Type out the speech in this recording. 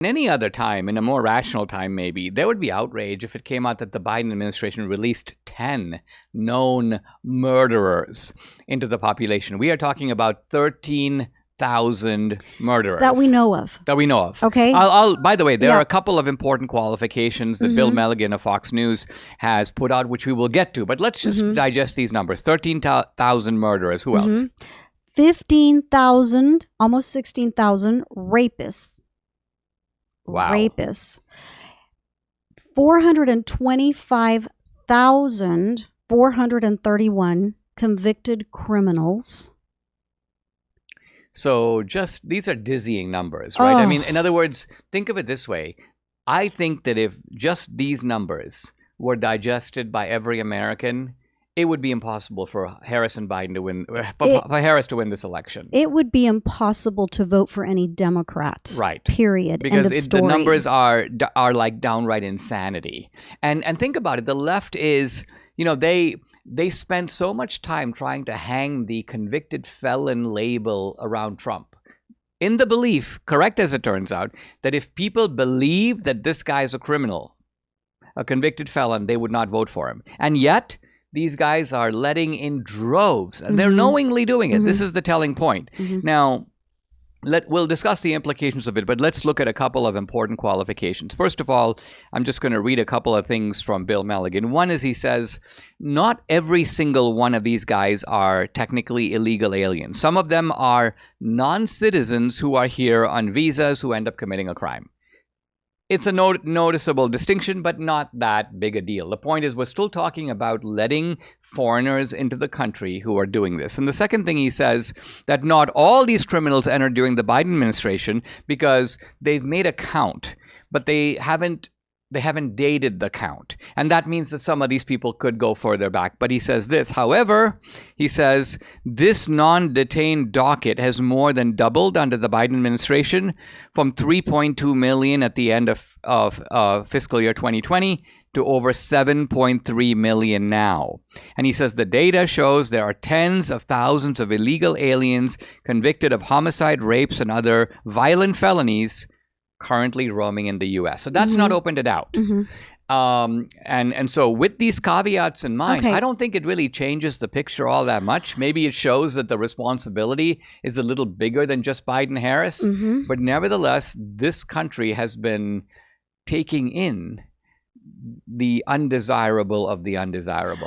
any other time, in a more rational time maybe, there would be outrage if it came out that the Biden administration released 10 known murderers into the population. We are talking about 13,000 murderers. That we know of. That we know of. Okay. By the way, there are a couple of important qualifications that Bill Milligan of Fox News has put out, which we will get to. But let's just digest these numbers. 13,000 murderers. Who else? 15,000, almost 16,000 rapists. Wow. Rapists. 425,431 convicted criminals. So just, these are dizzying numbers, right? I mean, in other words, think of it this way. I think that if just these numbers were digested by every American, it would be impossible for Harris and Biden to win, for Harris to win this election. It would be impossible to vote for any Democrat. Right. Period. Because End of story. The numbers are like downright insanity. And think about it. The left is, they spent so much time trying to hang the convicted felon label around Trump, in the belief, correct as it turns out, that if people believe that this guy is a criminal, a convicted felon, they would not vote for him. And yet, these guys are letting in droves, and they're knowingly doing it. This is the telling point. Now, we'll discuss the implications of it, but let's look at a couple of important qualifications. First of all, I'm just going to read a couple of things from Bill Milligan. One is he says, not every single one of these guys are technically illegal aliens. Some of them are non-citizens who are here on visas who end up committing a crime. It's a noticeable distinction, but not that big a deal. The point is, we're still talking about letting foreigners into the country who are doing this. And the second thing he says, that not all these criminals entered during the Biden administration because they've made a count, but they haven't dated the count. And that means that some of these people could go further back. But he says this, however, he says, this non-detained docket has more than doubled under the Biden administration, from 3.2 million at the end of fiscal year 2020 to over 7.3 million now. And he says the data shows there are tens of thousands of illegal aliens convicted of homicide, rapes, and other violent felonies currently roaming in the U.S. So that's not opened it out. And so with these caveats in mind, I don't think it really changes the picture all that much. Maybe it shows that the responsibility is a little bigger than just Biden-Harris. But nevertheless, this country has been taking in the undesirable of the undesirable.